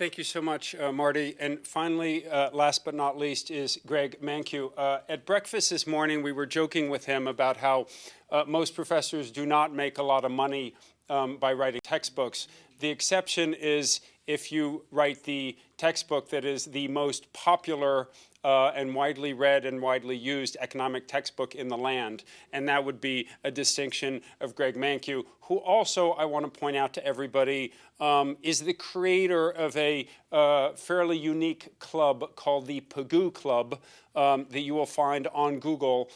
Thank you so much, Marty. And finally, last but not least, is Greg Mankiw. At breakfast this morning, we were joking with him about how most professors do not make a lot of money by writing textbooks. The exception is if you write the textbook that is the most popular and widely read and widely used economic textbook in the land. And that would be a distinction of Greg Mankiw, who also, I want to point out to everybody, is the creator of a fairly unique club called the Pagoo Club that you will find on Google.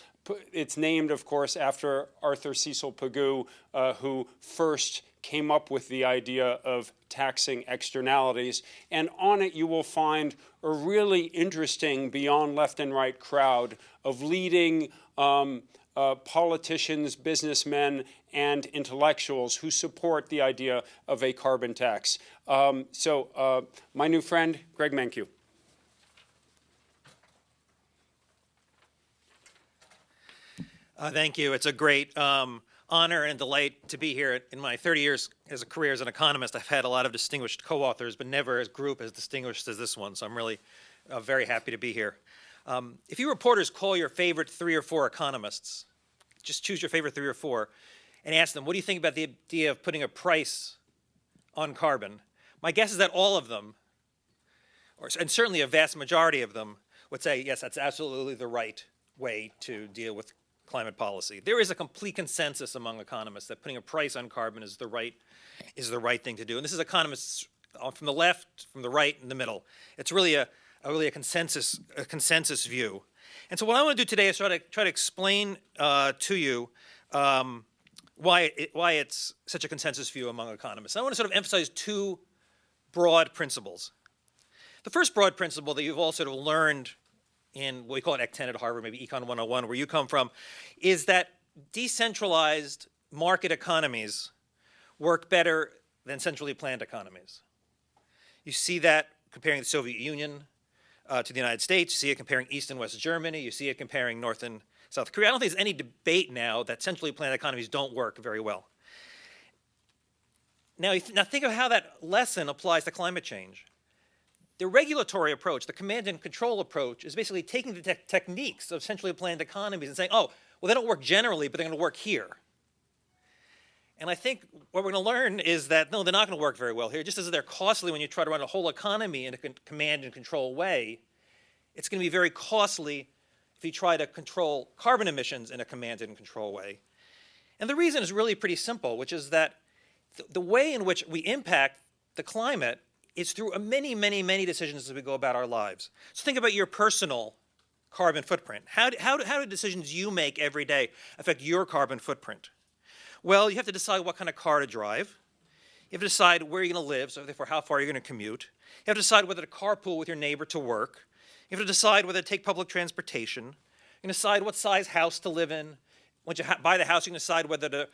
It's named, of course, after Arthur Cecil Pagoo, who first came up with the idea of taxing externalities. And on it, you will find a really interesting beyond left and right crowd of leading politicians, businessmen, and intellectuals who support the idea of a carbon tax. My new friend, Greg Mankiw. Thank you. It's a great honor and delight to be here. In my 30 years as a career as an economist, I've had a lot of distinguished co-authors, but never as group as distinguished as this one. So I'm really very happy to be here. If you reporters call your favorite 3 or 4 economists, just choose your favorite 3 or 4, and ask them, what do you think about the idea of putting a price on carbon? My guess is that all of them, and certainly a vast majority of them, would say, yes, that's absolutely the right way to deal with climate policy. There is a complete consensus among economists that putting a price on carbon is the right thing to do. And this is economists from the left, from the right, and the middle. It's really a consensus view. And so what I want to do today is try to explain to you why it's such a consensus view among economists. I want to sort of emphasize 2 broad principles. The first broad principle that you've all sort of learned in what we call it Ec 10 at Harvard, maybe Econ 101, where you come from, is that decentralized market economies work better than centrally planned economies. You see that comparing the Soviet Union to the United States. You see it comparing East and West Germany. You see it comparing North and South Korea. I don't think there's any debate now that centrally planned economies don't work very well. Now think of how that lesson applies to climate change. The regulatory approach, the command and control approach, is basically taking the techniques of centrally planned economies and saying, oh, well, they don't work generally, but they're going to work here. And I think what we're going to learn is that, no, they're not going to work very well here. Just as they're costly when you try to run a whole economy in a command and control way, it's going to be very costly if you try to control carbon emissions in a command and control way. And the reason is really pretty simple, which is that the way in which we impact the climate is through many, many, many decisions as we go about our lives. So think about your personal carbon footprint. How do decisions you make every day affect your carbon footprint? Well, you have to decide what kind of car to drive. You have to decide where you're going to live, so therefore how far you're going to commute. You have to decide whether to carpool with your neighbor to work. You have to decide whether to take public transportation. You can decide what size house to live in. Once you buy the house, you can decide whether to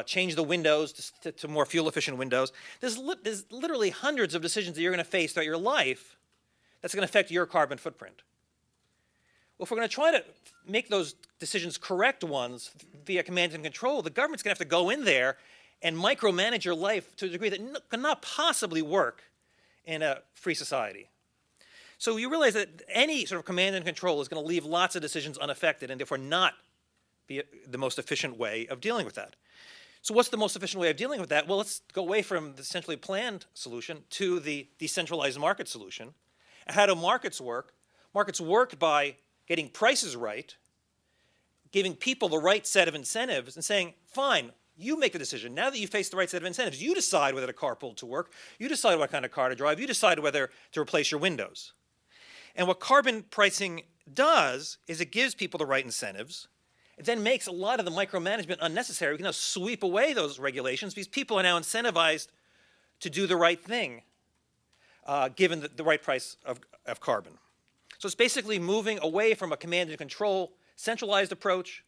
change the windows to more fuel-efficient windows. There's literally hundreds of decisions that you're going to face throughout your life that's going to affect your carbon footprint. Well, if we're going to try to make those decisions correct ones via command and control, the government's going to have to go in there and micromanage your life to a degree that cannot possibly work in a free society. So you realize that any sort of command and control is going to leave lots of decisions unaffected and therefore not be the most efficient way of dealing with that. So what's the most efficient way of dealing with that? Well, let's go away from the centrally planned solution to the decentralized market solution. How do markets work? Markets work by getting prices right, giving people the right set of incentives and saying, fine, you make the decision. Now that you face the right set of incentives, you decide whether to carpool to work, you decide what kind of car to drive, you decide whether to replace your windows. And what carbon pricing does is it gives people the right incentives. It then makes a lot of the micromanagement unnecessary. We can now sweep away those regulations because people are now incentivized to do the right thing given the right price of carbon. So it's basically moving away from a command and control centralized approach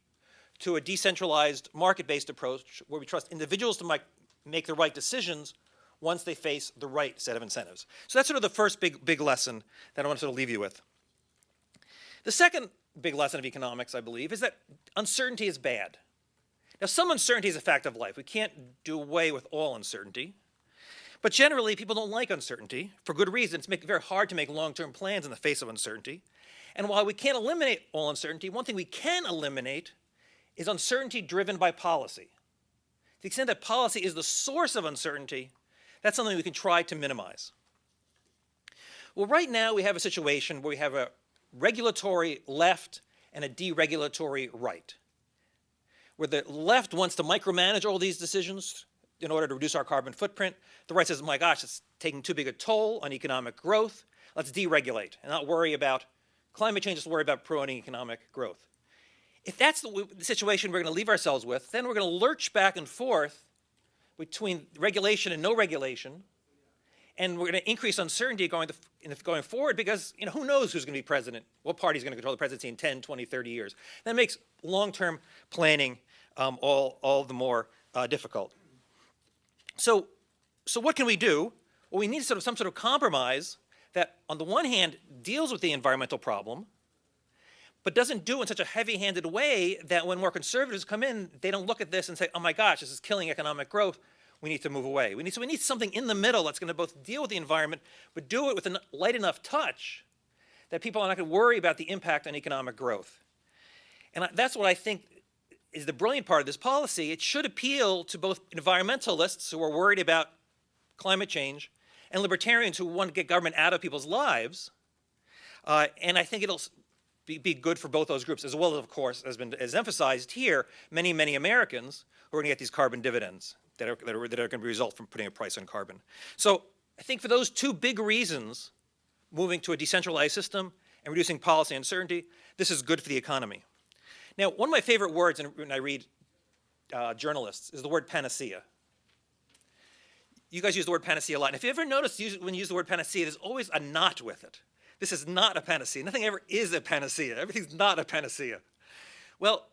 to a decentralized market-based approach where we trust individuals to make the right decisions once they face the right set of incentives. So that's sort of the first big lesson that I want to sort of leave you with. The second big lesson of economics, I believe, is that uncertainty is bad. Now, some uncertainty is a fact of life. We can't do away with all uncertainty. But generally, people don't like uncertainty for good reason. It's very hard to make long-term plans in the face of uncertainty. And while we can't eliminate all uncertainty, one thing we can eliminate is uncertainty driven by policy. To the extent that policy is the source of uncertainty, that's something we can try to minimize. Well, right now we have a situation where we have a regulatory left and a deregulatory right, where the left wants to micromanage all these decisions in order to reduce our carbon footprint. The right says, oh my gosh, it's taking too big a toll on economic growth. Let's deregulate and not worry about climate change, just worry about promoting economic growth. If that's the situation we're going to leave ourselves with, then we're going to lurch back and forth between regulation and no regulation, and we're going to increase uncertainty going forward because who knows who's going to be president, what party is going to control the presidency in 10, 20, 30 years. That makes long-term planning all the more difficult. So what can we do? Well, we need some sort of compromise that, on the one hand, deals with the environmental problem, but doesn't do it in such a heavy-handed way that when more conservatives come in, they don't look at this and say, oh my gosh, this is killing economic growth. We need to move away. We need something in the middle that's going to both deal with the environment, but do it with a light enough touch that people are not going to worry about the impact on economic growth. And that's what I think is the brilliant part of this policy. It should appeal to both environmentalists who are worried about climate change and libertarians who want to get government out of people's lives. And I think it'll be good for both those groups, as well as, of course, as emphasized here, many, many Americans who are going to get these carbon dividends that are going to result from putting a price on carbon. So I think for those two big reasons, moving to a decentralized system and reducing policy uncertainty, this is good for the economy. Now, one of my favorite words when I read journalists is the word panacea. You guys use the word panacea a lot. And if you ever notice when you use the word panacea, there's always a not with it. This is not a panacea. Nothing ever is a panacea. Everything's not a panacea. Well,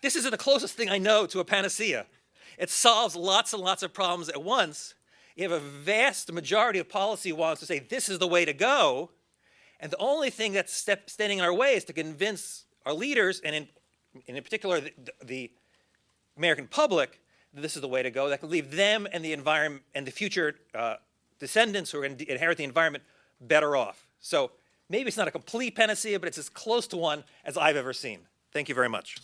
this is the closest thing I know to a panacea. It solves lots and lots of problems at once. You have a vast majority of policy wants to say this is the way to go, and the only thing that's standing in our way is to convince our leaders, and in particular the American public, that this is the way to go. That could leave them and the environment and the future descendants who are going to inherit the environment better off. So maybe it's not a complete panacea, but it's as close to one as I've ever seen. Thank you very much.